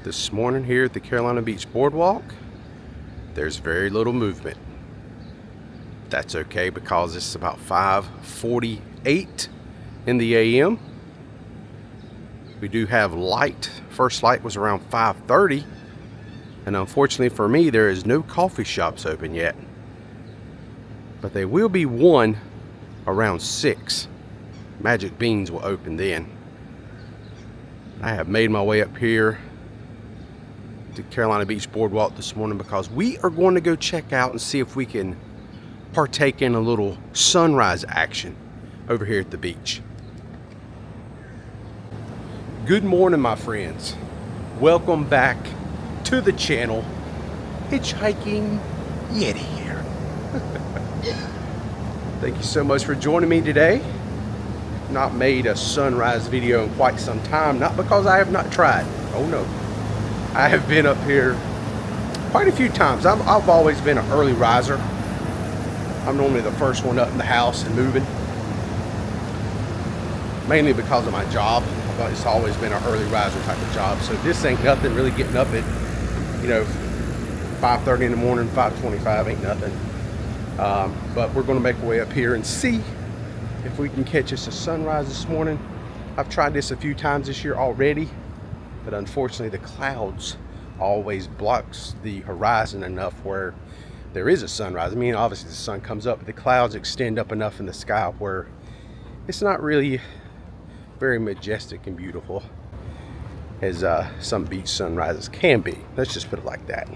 This morning here at the Carolina Beach Boardwalk, there's very little movement. That's okay because it's about 5:48 in the AM. We do have light. First light was around 5:30, and unfortunately for me, there is no coffee shops open yet. But there will be one around 6. Magic Beans will open then. I have made my way up here to Carolina Beach Boardwalk this morning because we are going to go check out and see if we can partake in a little sunrise action over here at the beach. Good morning, my friends. Welcome back to the channel. Hitchhiking Yeti here. Thank you so much for joining me today. Not made a sunrise video in quite some time, not because I have not tried. Oh no. I have been up here quite a few times. I've always been an early riser. I'm normally the first one up in the house and moving. Mainly because of my job. But it's always been an early riser type of job. So this ain't nothing really getting up at, 5:30 in the morning, 5:25 ain't nothing. But we're gonna make our way up here and see if we can catch us a sunrise this morning. I've tried this a few times this year already, but unfortunately the clouds always blocks the horizon enough where there is a sunrise. I mean, obviously the sun comes up, but the clouds extend up enough in the sky where it's not really very majestic and beautiful as some beach sunrises can be. Let's just put it like that.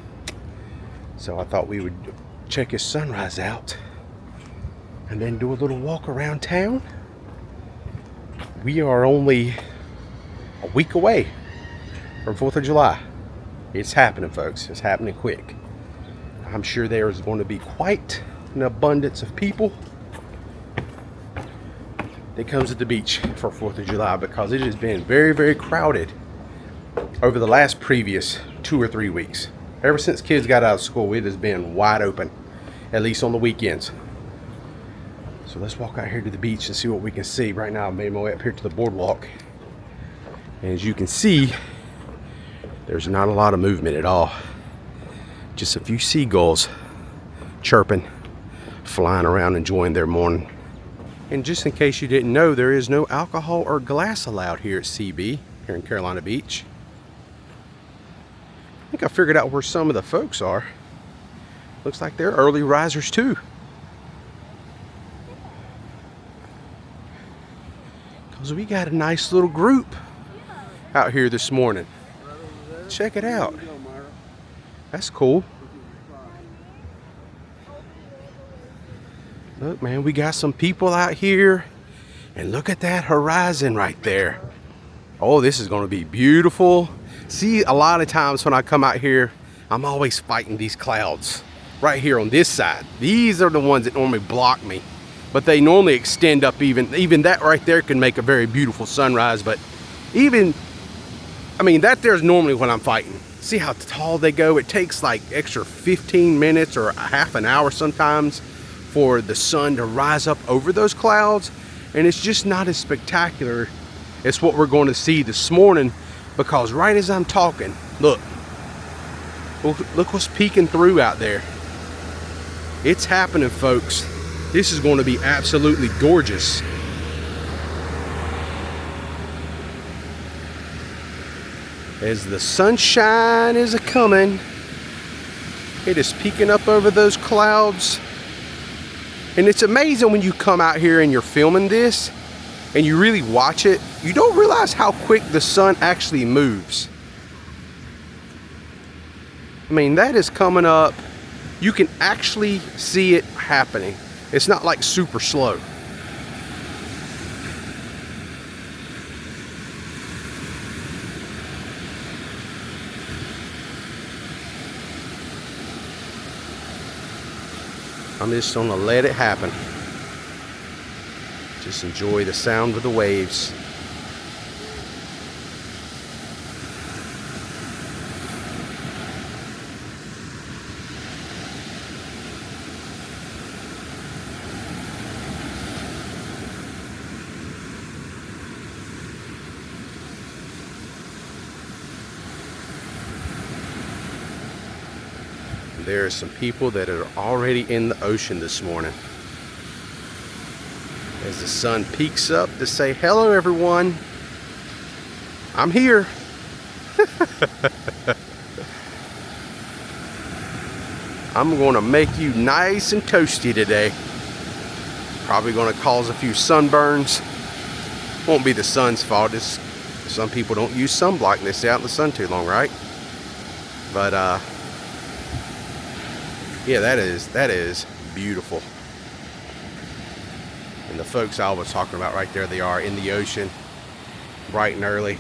So I thought we would check his sunrise out and then do a little walk around town. We are only a week away from 4th of July. It's happening, folks. It's happening quick. I'm sure there is going to be quite an abundance of people that comes to the beach for 4th of July because it has been very, very crowded over the last previous 2 or 3 weeks. Ever since kids got out of school, it has been wide open, at least on the weekends. So let's walk out here to the beach and see what we can see. Right now, I've made my way up here to the boardwalk. And as you can see, there's not a lot of movement at all. Just a few seagulls chirping, flying around, enjoying their morning. And just in case you didn't know, there is no alcohol or glass allowed here at CB, here in Carolina Beach. I think I figured out where some of the folks are. Looks like they're early risers too. Because we got a nice little group out here this morning. Check it out. That's cool. Look, man, we got some people out here. And look at that horizon right there. Oh, this is going to be beautiful. See, a lot of times when I come out here, I'm always fighting these clouds right here on this side. These are the ones that normally block me. But they normally extend up even that right there can make a very beautiful sunrise. But that there's normally when I'm fighting. See how tall they go? It takes like extra 15 minutes or a half an hour sometimes for the sun to rise up over those clouds. And it's just not as spectacular as what we're going to see this morning because right as I'm talking, look what's peeking through out there. It's happening, folks. This is going to be absolutely gorgeous. As the sunshine is a-coming, it is peeking up over those clouds. And it's amazing when you come out here and you're filming this and you really watch it, you don't realize how quick the sun actually moves. I mean, that is coming up. You can actually see it happening. It's not like super slow. I'm just gonna let it happen. Just enjoy the sound of the waves. there are some people that are already in the ocean this morning. As the sun peeks up to say, hello everyone, I'm here. I'm going to make you nice and toasty today. Probably going to cause a few sunburns. Won't be the sun's fault. It's, some people don't use sunblock and they stay out in the sun too long, right? But yeah, that is beautiful. And the folks I was talking about right there, they are in the ocean, bright and early.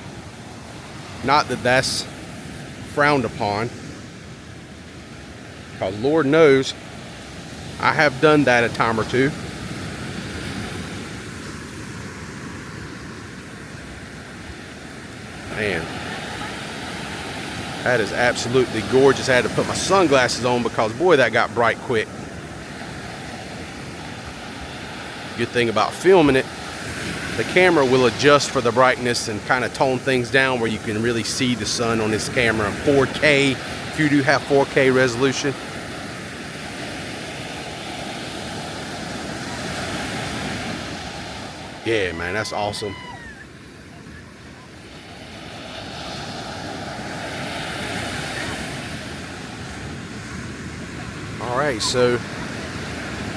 Not that that's frowned upon, because Lord knows I have done that a time or two. Man, that is absolutely gorgeous. I had to put my sunglasses on because boy, that got bright quick. Good thing about filming it, the camera will adjust for the brightness and kind of tone things down where you can really see the sun on this camera. 4K, if you do have 4K resolution. Yeah, man, that's awesome. Alright, so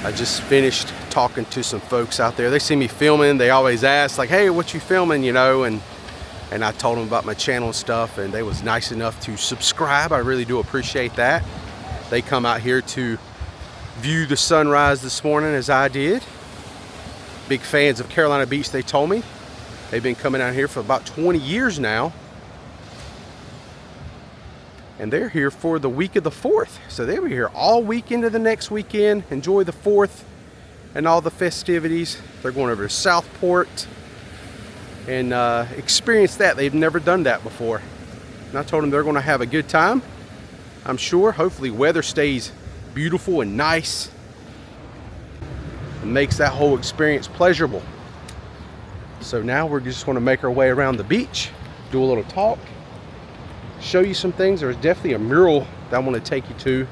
I just finished talking to some folks out there. They see me filming, they always ask like, hey, what you filming, you know, and I told them about my channel and stuff, and they was nice enough to subscribe. I really do appreciate that. They come out here to view the sunrise this morning as I did. Big fans of Carolina Beach, they told me. They've been coming out here for about 20 years now. And they're here for the week of the 4th. So they'll be here all week into the next weekend. Enjoy the 4th and all the festivities. They're going over to Southport and experience that. They've never done that before. And I told them they're going to have a good time, I'm sure. Hopefully weather stays beautiful and nice and makes that whole experience pleasurable. So now we're just going to make our way around the beach, do a little talk, show you some things. There's definitely a mural that I want to take you to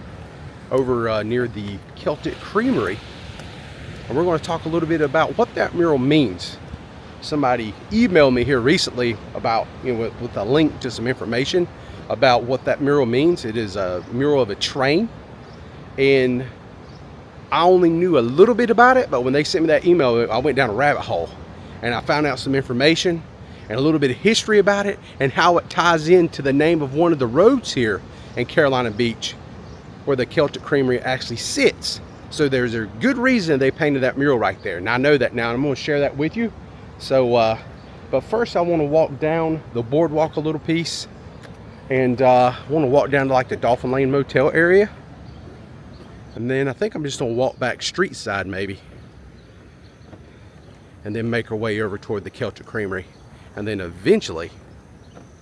over near the Celtic Creamery, and we're going to talk a little bit about what that mural means. Somebody emailed me here recently about, you know, with a link to some information about what that mural means. It is a mural of a train, and I only knew a little bit about it, but when they sent me that email, I went down a rabbit hole and I found out some information and a little bit of history about it and how it ties into the name of one of the roads here in Carolina Beach where the Celtic Creamery actually sits. So there's a good reason they painted that mural right there. And I know that now, and I'm going to share that with you. So, but first I want to walk down the boardwalk a little piece, and I want to walk down to like the Dolphin Lane Motel area. And then I think I'm just going to walk back street side maybe, and then make our way over toward the Celtic Creamery. And then eventually,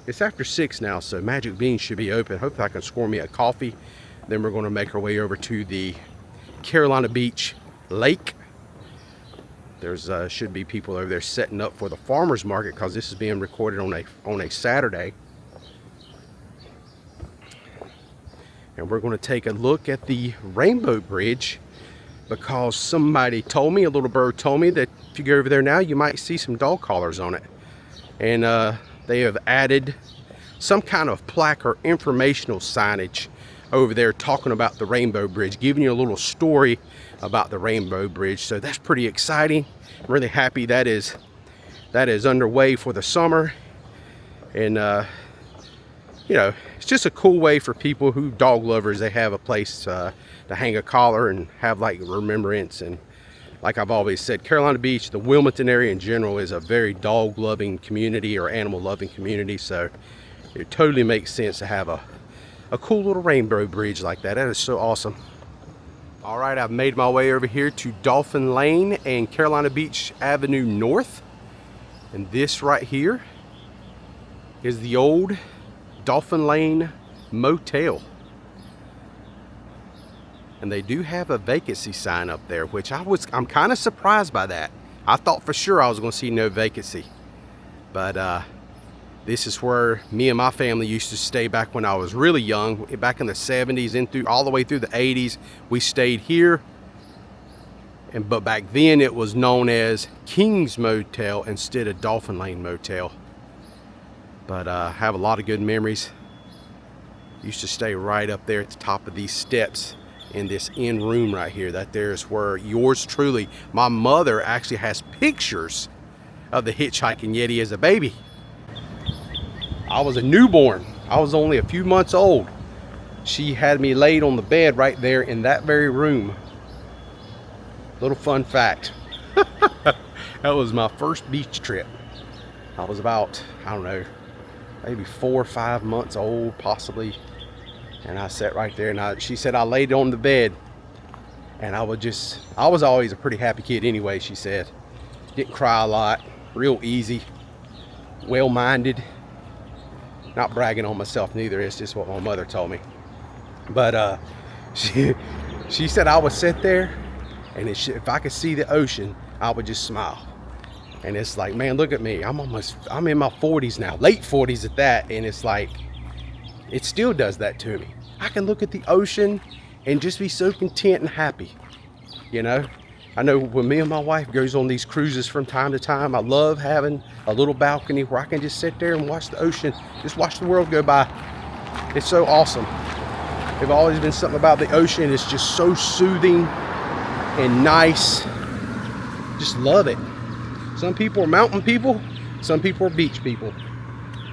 it's after 6 now, so Magic Beans should be open. Hopefully I can score me a coffee. Then we're going to make our way over to the Carolina Beach Lake. There's should be people over there setting up for the farmers market, because this is being recorded on a Saturday. And we're going to take a look at the Rainbow Bridge, because somebody told me, a little bird told me, that if you go over there now, you might see some dog collars on it. And they have added some kind of plaque or informational signage over there talking about the Rainbow Bridge, giving you a little story about the Rainbow Bridge. So that's pretty exciting. I'm really happy that is underway for the summer. And you know, it's just a cool way for people who dog lovers. They have a place to hang a collar and have like remembrance. And like I've always said, Carolina Beach, the Wilmington area in general, is a very dog loving community or animal loving community. So it totally makes sense to have a cool little rainbow bridge like that. That is so awesome. All right, I've made my way over here to Dolphin Lane and Carolina Beach Avenue North. And this right here is the old Dolphin Lane Motel. And they do have a vacancy sign up there, which I'm kind of surprised by that. I thought for sure I was going to see no vacancy. But This is where me and my family used to stay back when I was really young, back in the 70s and through all the way through the 80s. We stayed here. But back then it was known as King's Motel instead of Dolphin Lane Motel. But I have a lot of good memories. Used to stay right up there at the top of these steps in this end room right here. That there is where yours truly, my mother actually has pictures of the hitchhiking Yeti as a baby. I was a newborn. I was only a few months old. She had me laid on the bed right there in that very room. Little fun fact. That was my first beach trip. I was about, I don't know, maybe 4 or 5 months old, possibly. And I sat right there, and she said I laid on the bed. And I was always a pretty happy kid anyway, she said. Didn't cry a lot, real easy, well-minded. Not bragging on myself neither, it's just what my mother told me. But she said I would sit there, and if I could see the ocean, I would just smile. And it's like, man, look at me. I'm in my 40s now, late 40s at that. And it's like, it still does that to me. I can look at the ocean and just be so content and happy. You know, I know when me and my wife goes on these cruises from time to time, I love having a little balcony where I can just sit there and watch the ocean, just watch the world go by. It's so awesome. There's always been something about the ocean. It's just so soothing and nice. Just love it. Some people are mountain people, some people are beach people.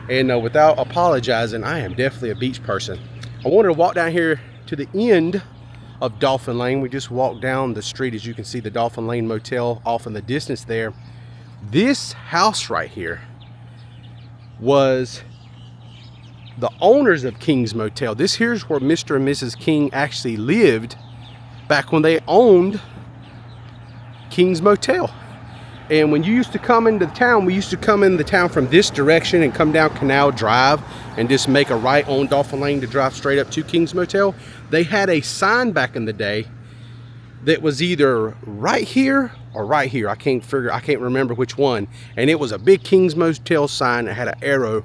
And without apologizing, I am definitely a beach person. I wanted to walk down here to the end of Dolphin Lane. We just walked down the street, as you can see the Dolphin Lane Motel off in the distance there. This house right here was the owners of King's Motel. This here's where Mr. and Mrs. King actually lived back when they owned King's Motel. And when you used to come into the town, we used to come in the town from this direction and come down Canal Drive and just make a right on Dolphin Lane to drive straight up to King's Motel. They had a sign back in the day that was either right here or right here. I can't remember which one. And it was a big King's Motel sign that had an arrow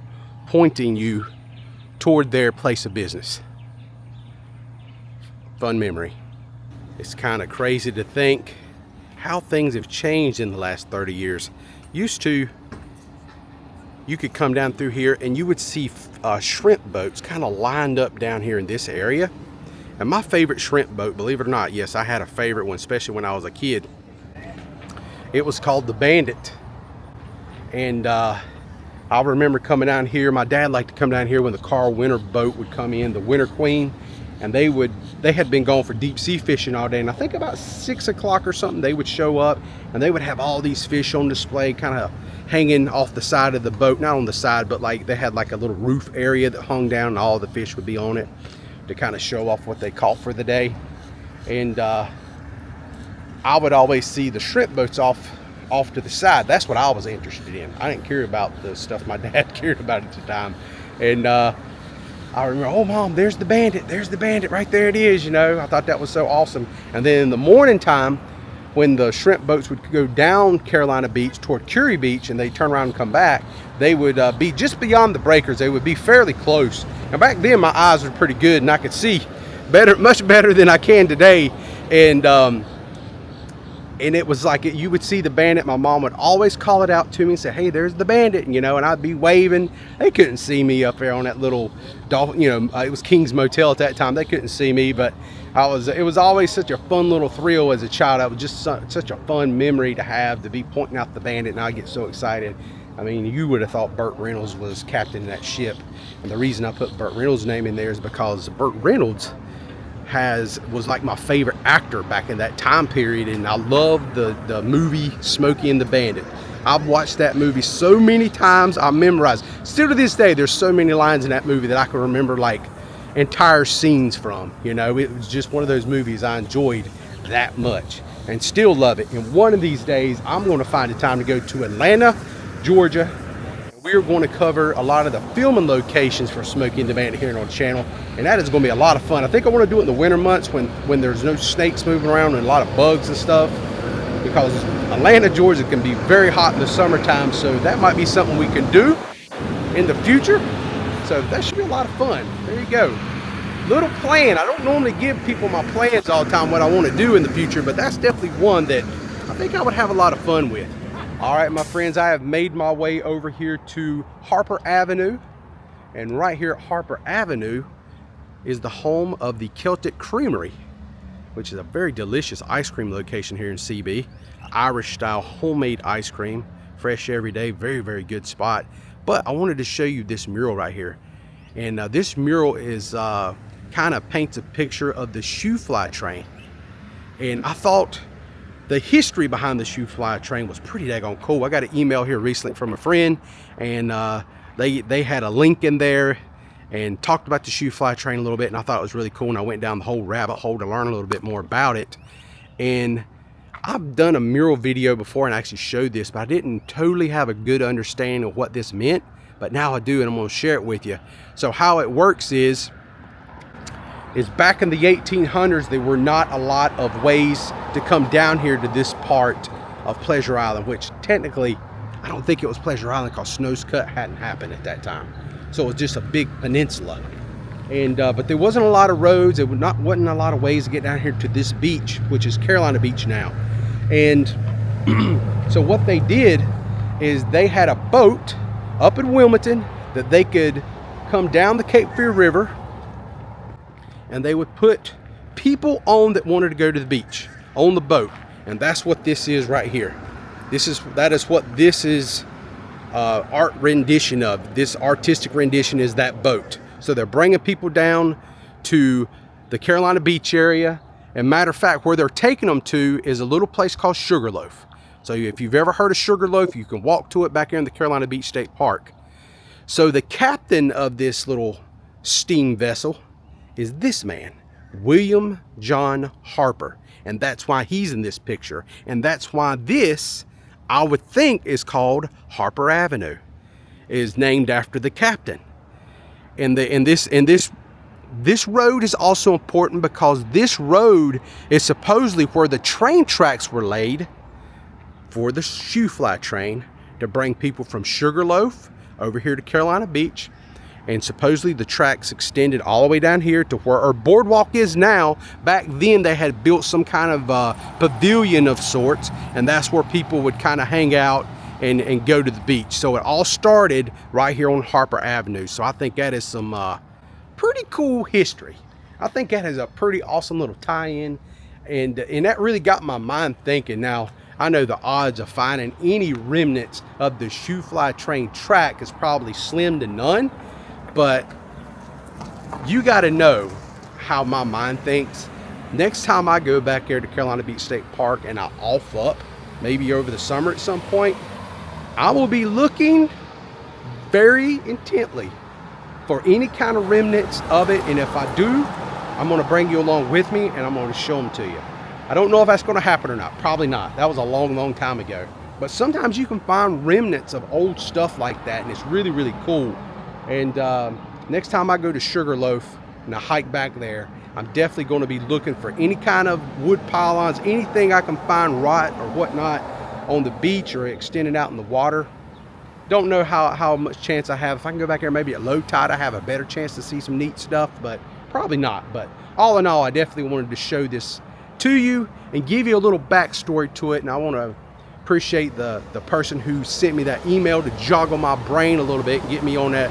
pointing you toward their place of business. Fun memory. It's kind of crazy to think how things have changed in the last 30 years. Used to, you could come down through here and you would see shrimp boats kind of lined up down here in this area. And my favorite shrimp boat, believe it or not, yes, I had a favorite one, especially when I was a kid. It was called the Bandit. And I remember coming down here. My dad liked to come down here when the Carl Winter boat would come in, the Winter Queen. And they had been going for deep sea fishing all day. And I think about 6 o'clock or something, they would show up and they would have all these fish on display, kind of hanging off the side of the boat. Not on the side, but like they had like a little roof area that hung down, and all the fish would be on it to kind of show off what they caught for the day. And I would always see the shrimp boats off to the side. That's what I was interested in. I didn't care about the stuff my dad cared about at the time. And I remember, oh mom, there's the Bandit right there, it is, you know. I thought that was so awesome. And then in the morning time, when the shrimp boats would go down Carolina Beach toward Curie Beach and they turn around and come back, they would be just beyond the breakers. They would be fairly close. And back then my eyes were pretty good and I could see better, much better than I can today. And it was like, you would see the Bandit. My mom would always call it out to me and say, hey, there's the Bandit, you know, and I'd be waving. They couldn't see me up there on that little Dolphin, you know, it was King's Motel at that time. They couldn't see me, but it was always such a fun little thrill as a child. It was just such a fun memory to have, to be pointing out the Bandit, and I get so excited. I mean, you would have thought Burt Reynolds was captain of that ship. And the reason I put Burt Reynolds' name in there is because Burt Reynolds was like my favorite actor back in that time period, and I loved the movie Smokey and the Bandit. I've watched that movie so many times. I memorized. Still to this day, there's so many lines in that movie that I can remember like entire scenes from. You know, it was just one of those movies I enjoyed that much and still love it. And one of these days, I'm going to find a time to go to Atlanta, Georgia. We're going to cover a lot of the filming locations for Smokey and the Bandit here on the channel, and that is going to be a lot of fun. I think I want to do it in the winter months when there's no snakes moving around and a lot of bugs and stuff, because Atlanta, Georgia can be very hot in the summertime, so that might be something we can do. in the future. So that should be a lot of fun. There you go. Little plan. I don't normally give people my plans all the time, what I want to do in the future, but that's definitely one that I think I would have a lot of fun with. All right, my friends, I have made my way over here to Harper Avenue. And right here at Harper Avenue is the home of the Celtic Creamery, which is a very delicious ice cream location here in CB. Irish style homemade ice cream, fresh every day, very, very good spot. But I wanted to show you this mural right here. And this mural is kind of paints a picture of the Shoo Fly Train. And I thought the history behind the Shoo Fly Train was pretty daggone cool. I got an email here recently from a friend, and they had a link in there and talked about the Shoo Fly Train a little bit, and I thought it was really cool, and I went down the whole rabbit hole to learn a little bit more about it. And I've done a mural video before and actually showed this, but I didn't totally have a good understanding of what this meant, but now I do, and I'm going to share it with you. So how it works is back in the 1800s, there were not a lot of ways to come down here to this part of Pleasure Island, which technically, I don't think it was Pleasure Island because Snow's Cut hadn't happened at that time. So it was just a big peninsula. And but there wasn't a lot of roads. There wasn't a lot of ways to get down here to this beach, which is Carolina Beach now. And so what they did is they had a boat up in Wilmington that they could come down the Cape Fear River, and they would put people on that wanted to go to the beach on the boat. And that's what this is right here. That is what this is art rendition of. This artistic rendition is that boat. So they're bringing people down to the Carolina Beach area. And matter of fact, where they're taking them to is a little place called Sugarloaf. So if you've ever heard of Sugarloaf, you can walk to it back here in the Carolina Beach State Park. So the captain of this little steam vessel is this man, William John Harper. And that's why he's in this picture. And that's why this, I would think, is called Harper Avenue. It is named after the captain. And this road is also important because this road is supposedly where the train tracks were laid for the Shoo Fly Train to bring people from Sugarloaf over here to Carolina Beach. And supposedly the tracks extended all the way down here to where our boardwalk is now. Back then they had built some kind of pavilion of sorts, and that's where people would kind of hang out and go to the beach. So it all started right here on Harper Avenue. So I think that is some pretty cool history. I think that is a pretty awesome little tie-in, and that really got my mind thinking. Now I know the odds of finding any remnants of the Shoo Fly Train track is probably slim to none, but you got to know how my mind thinks. Next time I go back there to Carolina Beach State Park and I off up, maybe over the summer at some point, I will be looking very intently for any kind of remnants of it. And if I do, I'm going to bring you along with me and I'm going to show them to you. I don't know if that's going to happen or not. Probably not. That was a long, long time ago. But sometimes you can find remnants of old stuff like that, and it's really, really cool. And next time I go to Sugarloaf and I hike back there, I'm definitely going to be looking for any kind of wood pylons, anything I can find rot or whatnot on the beach or extended out in the water. Don't know how much chance I have. If I can go back there maybe at low tide, I have a better chance to see some neat stuff, but probably not. But all in all, I definitely wanted to show this to you and give you a little backstory to it. And I want to appreciate the person who sent me that email to joggle my brain a little bit and get me on that,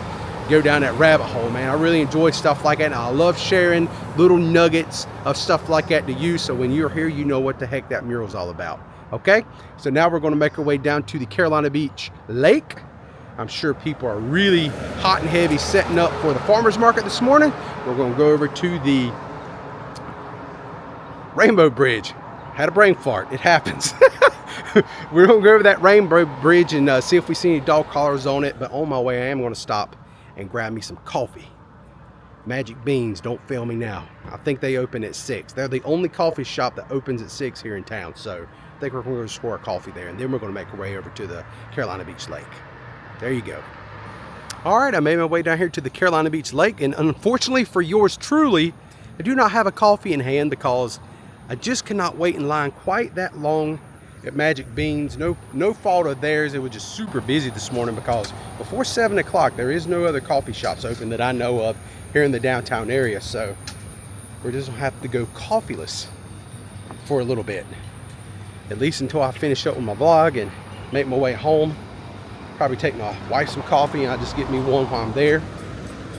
go down that rabbit hole, man. I really enjoy stuff like that, and I love sharing little nuggets of stuff like that to you, so when you're here, you know what the heck that mural's all about. Okay, so now we're going to make our way down to the Carolina Beach Lake. I'm sure people are really hot and heavy setting up for the farmers market this morning. We're going to go over to the Rainbow Bridge. Had a brain fart. It happens. We're going to go over that Rainbow Bridge and see if we see any dog collars on it. But on my way, I am going to stop and grab me some coffee. Magic Beans, don't fail me now. I think they open at 6. They're the only coffee shop that opens at 6 here in town. So I think we're going to score a coffee there. And then we're going to make our way over to the Carolina Beach Lake. There you go. All right, I made my way down here to the Carolina Beach Lake. And unfortunately for yours truly, I do not have a coffee in hand because I just cannot wait in line quite that long at Magic Beans. No fault of theirs. It was just super busy this morning because before 7 o'clock there is no other coffee shops open that I know of here in the downtown area. So we're just gonna have to go coffeeless for a little bit, at least until I finish up with my vlog and make my way home. Probably take my wife some coffee and I'll just get me one while I'm there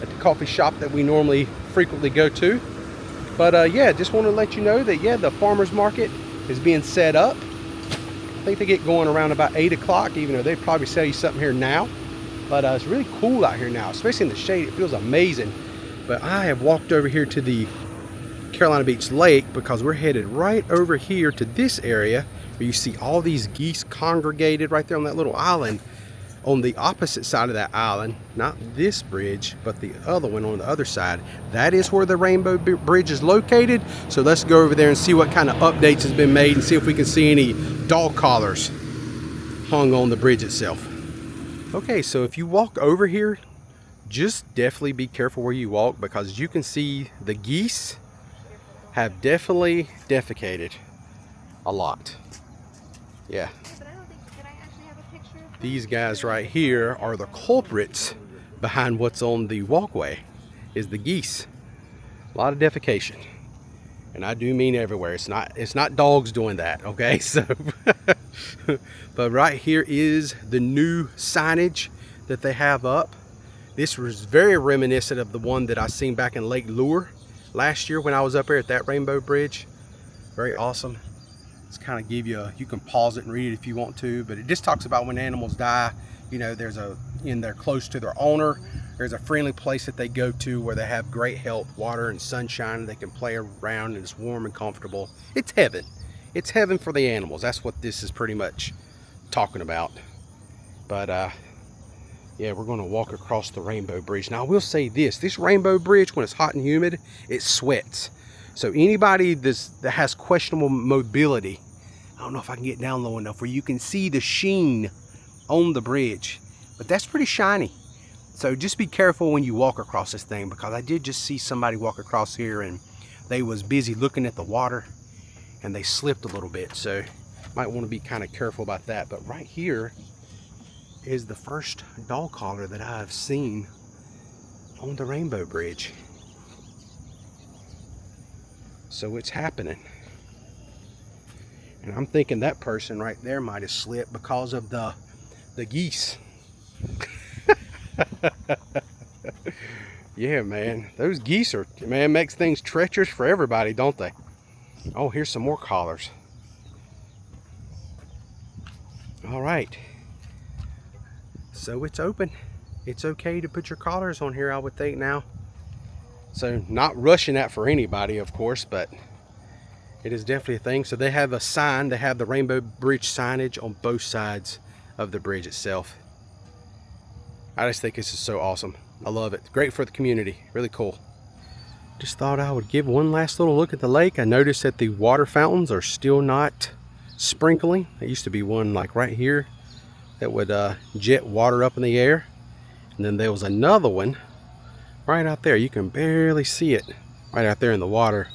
at the coffee shop that we normally frequently go to. But yeah, just want to let you know that yeah, the farmers market is being set up. I think they get going around about 8 o'clock, even though they probably sell you something here now. But it's really cool out here now, especially in the shade. It feels amazing. But I have walked over here to the Carolina Beach Lake because we're headed right over here to this area where you see all these geese congregated right there on that little island. On the opposite side of that island, not this bridge, but the other one on the other side, that is where the Rainbow Bridge is located. So let's go over there and see what kind of updates has been made and see if we can see any dog collars hung on the bridge itself. Okay, so if you walk over here, just definitely be careful where you walk, because you can see the geese have definitely defecated a lot. Yeah. These guys right here are the culprits behind what's on the walkway, is the geese. A lot of defecation. And I do mean everywhere. It's not dogs doing that, okay? So but right here is the new signage that they have up. This was very reminiscent of the one that I seen back in Lake Lure last year when I was up here at that Rainbow Bridge. Very awesome. It's kind of give you you can pause it and read it if you want to, but it just talks about when animals die, you know, they're close to their owner, there's a friendly place that they go to where they have great health, water and sunshine, and they can play around and it's warm and comfortable. It's heaven. It's heaven for the animals. That's what this is pretty much talking about. But yeah, we're going to walk across the Rainbow Bridge. Now I will say this Rainbow Bridge, when it's hot and humid, it sweats. So anybody that has questionable mobility, I don't know if I can get down low enough where you can see the sheen on the bridge, but that's pretty shiny. So just be careful when you walk across this thing, because I did just see somebody walk across here and they was busy looking at the water and they slipped a little bit. So might want to be kind of careful about that. But right here is the first dog collar that I've seen on the Rainbow Bridge. So it's happening. And I'm thinking that person right there might have slipped because of the geese. Yeah, man. Those geese are, man, makes things treacherous for everybody, don't they? Oh, here's some more collars. All right. So it's open. It's okay to put your collars on here, I would think now. So not rushing that for anybody, of course, but it is definitely a thing. So they have a sign, they have the Rainbow Bridge signage on both sides of the bridge itself. I just think this is so awesome. I love it. Great for the community. Really cool. Just thought I would give one last little look at the lake. I noticed that the water fountains are still not sprinkling. There used to be one like right here that would jet water up in the air. And then there was another one right out there. You can barely see it right out there in the water.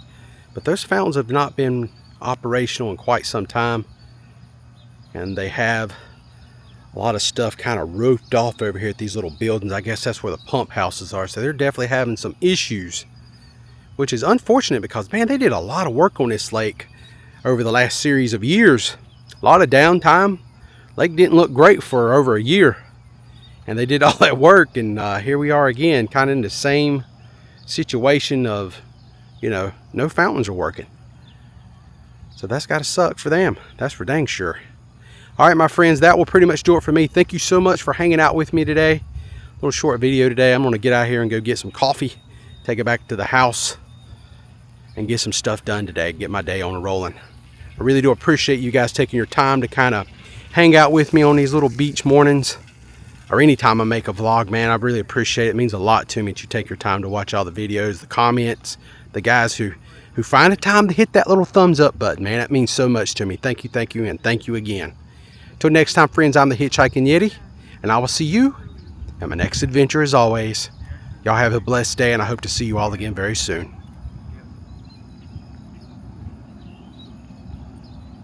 But those fountains have not been operational in quite some time. And they have a lot of stuff kind of roofed off over here at these little buildings. I guess that's where the pump houses are. So they're definitely having some issues, which is unfortunate because, man, they did a lot of work on this lake over the last series of years. A lot of downtime. Lake didn't look great for over a year. And they did all that work, and here we are again, kind of in the same situation of, you know, no fountains are working. So that's got to suck for them. That's for dang sure. All right, my friends, that will pretty much do it for me. Thank you so much for hanging out with me today. A little short video today. I'm going to get out here and go get some coffee, take it back to the house, and get some stuff done today, get my day on and rolling. I really do appreciate you guys taking your time to kind of hang out with me on these little beach mornings. Or anytime I make a vlog, man, I really appreciate it. It means a lot to me that you take your time to watch all the videos, the comments, the guys who find the time to hit that little thumbs up button, man. That means so much to me. Thank you, and thank you again. Till next time, friends, I'm the Hitchhiking Yeti, and I will see you at my next adventure as always. Y'all have a blessed day, and I hope to see you all again very soon.